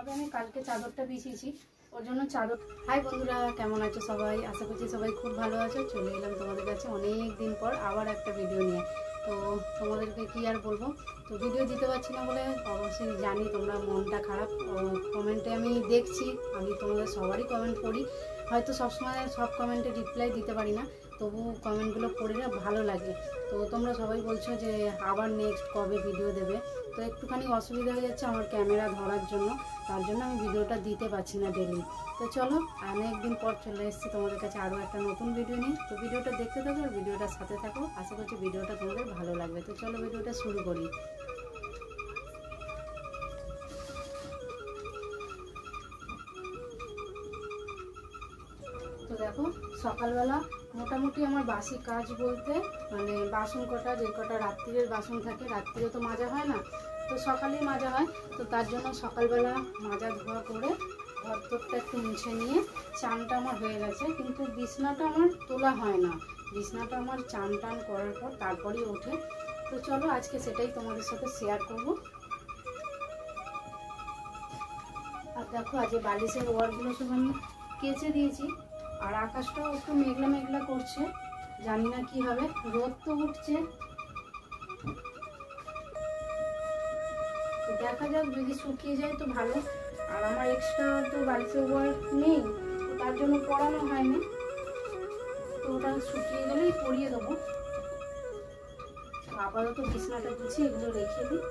তবে আমি কালকে চাদরটা বিছিয়েছি, ওর জন্য চাদর। হাই বন্ধুরা, কেমন আছো সবাই? আশা করছি সবাই খুব ভালো আছো। চলে এলাম তোমাদের কাছে অনেক দিন পর আবার একটা ভিডিও নিয়ে। তো তোমাদেরকে কি আর বলবো, তো ভিডিও দিতে পারছি না বলে অবশ্যই জানি তোমরা মনটা খারাপ। কমেন্টে আমি দেখছি, আমি তোমাদের সবারই কমেন্ট পড়ি, হয়তো সবসময় সব কমেন্টে রিপ্লাই দিতে পারি না, তবু কমেন্টগুলো পড়ে না ভালো লাগে। তো তোমরা সবাই বলছো যে আবার নেক্সট কবে ভিডিও দেবে, তো একটুখানি অসুবিধা হয়ে যাচ্ছে আমার ক্যামেরা ধরার জন্য, তার জন্য আমি ভিডিওটা দিতে পারছি না ডেলি। তো চলো, অনেক দিন পর চলে এসেছি তোমাদের কাছে আরও একটা নতুন ভিডিও নিয়ে। তো ভিডিওটা দেখতে থাকো আর ভিডিওটার সাথে থাকো, আশা করছি ভিডিওটা তোমাদের ভালো লাগবে। তো চলো ভিডিওটা শুরু করি। তো দেখো, সকালবেলা মোটামুটি আমার বাসি কাজ বলতে মানে বাসন কটা, যে কটা রাত্রিরের বাসন থাকে, রাত্রিরে তো মাজা হয় না, তো সকালেই মাজা হয়। তো তার জন্য সকালবেলা মাজা ধোয়া করে ঘর তোরটা একটু মুছে নিয়ে চানটা আমার হয়ে গেছে, কিন্তু বিছনাটা আমার তোলা হয় না। বিছনাটা আমার চান টান করার পর তারপরেই ওঠে। তো চলো আজকে সেটাই তোমাদের সাথে শেয়ার করব। আর দেখো, আজকে বালিশের ওয়ারগুলো সব আমি কেচে দিয়েছি, আর আকাশটাও একটু মেঘলা মেঘলা করছে, জানি না কি হবে, রোদ তো উঠছে, তো দেখা যাক, যদি শুকিয়ে যায় তো ভালো। আর আমার এক্সট্রা তো বালিশের ওয়ার নেই, তো তার জন্য পরানো হয়নি, তো ওটা শুকিয়ে গেলেই পরিয়ে দেবো। আপাতত বিছনাটা গুছিয়ে এগুলো রেখে দিই।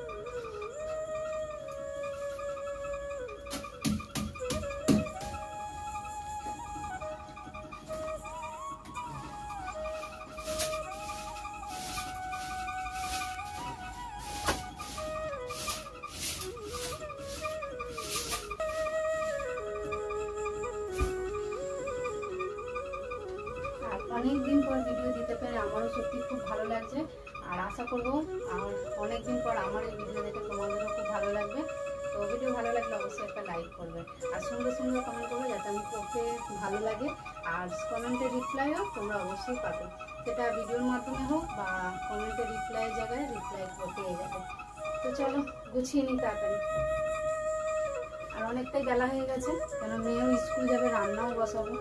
অনেক দিন পর ভিডিও দিতে পেরে আমারও সত্যি খুব ভালো লাগছে, আর আশা করবো আর অনেক দিন পর আমার এই ভিডিও দেখে তোমাদেরও খুব ভালো লাগবে। তো ভিডিও ভালো লাগলে অবশ্যই একটা লাইক করবে, আর সুন্দর সুন্দর কমেন্ট করবে যাতে আমি পড়তে ভালো লাগে, আর কমেন্টের রিপ্লাইও তোমরা অবশ্যই পাবে, সেটা ভিডিওর মাধ্যমে হোক বা কমেন্টের রিপ্লাইয়ের জায়গায় রিপ্লাই পেয়ে যাবে। তো চলো গুছিয়ে নিই তাড়াতাড়ি, আর অনেকটাই বেলা হয়ে গেছে, কেন মেয়েও স্কুল যাবে, রান্নাও বসাবো।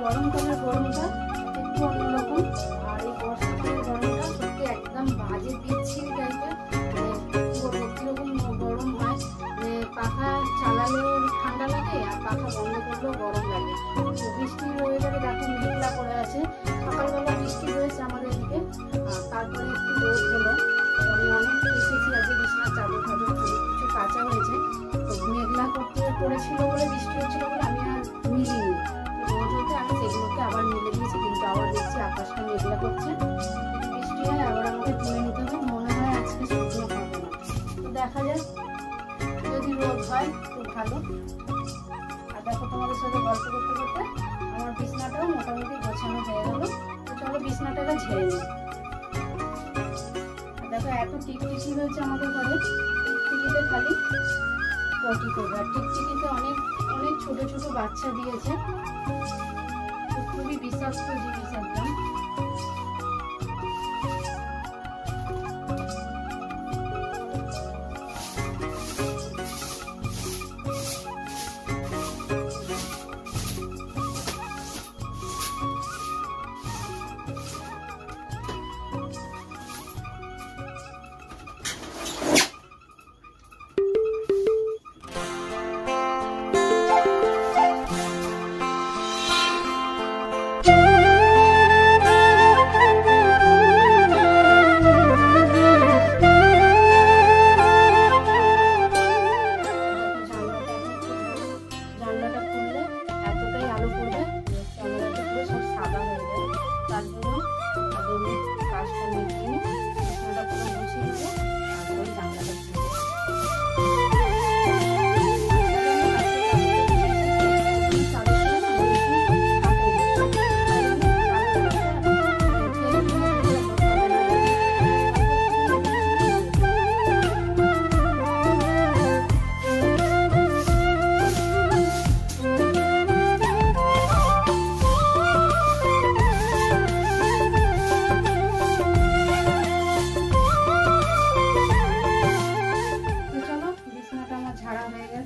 গরমকালের গরমটা একটু অন্যরকম, আর এই বর্ষাকালের গরমটা সত্যি একদম বাজে বিচ্ছিরি টাইপের, কীরকম গরম হয়, পাখা চালালেও ঠান্ডা লাগে আর পাখা বন্ধ করলেও গরম লাগে। তো বৃষ্টির ওয়েদারে দেখো মেঘলা করে আছে, সকালবেলা বৃষ্টি হয়েছে আমাদের দিকে, তারপরে একটু রোদ হলো। আমি অনেক এসেছি আজকে, বিছানার চাদর টাদর অনেক কিছু কাঁচা হয়েছে, তো মেঘলা করতে পড়েছিল বলে, বৃষ্টি হচ্ছিল বলে আমি আর মিলিনি, রোদ হতে আমি সেগুলোকে আবার মিলে দিয়েছি, কিন্তু আবার দেখছি আকাশটা মেঘলা করছে, বৃষ্টি হয় আবার আমাকে তুলে নিতে হবে, মনে হয় আজকে শুকনো করবো না। তো দেখা যাক, যদি রোদ হয় তো ভালো। আর দেখো, তোমাদের সাথে গল্প করতে করতে আমার বিছনাটাও মোটামুটি গোছানো হয়ে গেল। তো চলো বিছনাটাকে ঝেড়ে নিই। আর দেখো, এত টিকটিকি হয়েছে আমাদের ঘরে, টিকটিকিতে খালি পটি করবে, আর টিকটিকিতে অনেক অনেক ছোট ছোট বাচ্চা দিয়েছে, খুবই বিষাক্ত জিনিস একদম।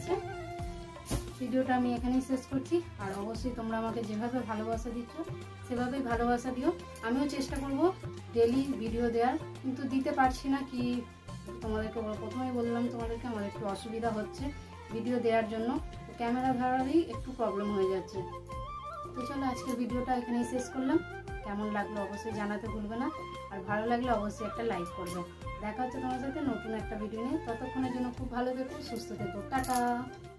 আছে। ভিডিওটা আমি এখানেই শেষ করছি। আর অবশ্যই তোমরা আমাকে যেভাবে ভালোবাসা দিচ্ছ সেভাবেই ভালোবাসা দিও। আমিও চেষ্টা করব ডেলি ভিডিও দেওয়ার, কিন্তু দিতে পারছি না। কি তোমাদেরকে প্রথমেই বললাম, তোমাদেরকে আমার একটু অসুবিধা হচ্ছে ভিডিও দেওয়ার জন্য, ক্যামেরা ধরারই একটু প্রবলেম হয়ে যাচ্ছে। তো চলো আজকের ভিডিওটা এখানেই শেষ করলাম। কেমন লাগলো অবশ্যই জানাতে ভুলবে না, আর ভালো লাগলে অবশ্যই একটা লাইক করবে। দেখা হচ্ছে তোমার সাথে নতুন একটা ভিডিও নিয়ে। ততক্ষণের জন্য খুব ভালো থেকো, সুস্থ থেকো, টাটা।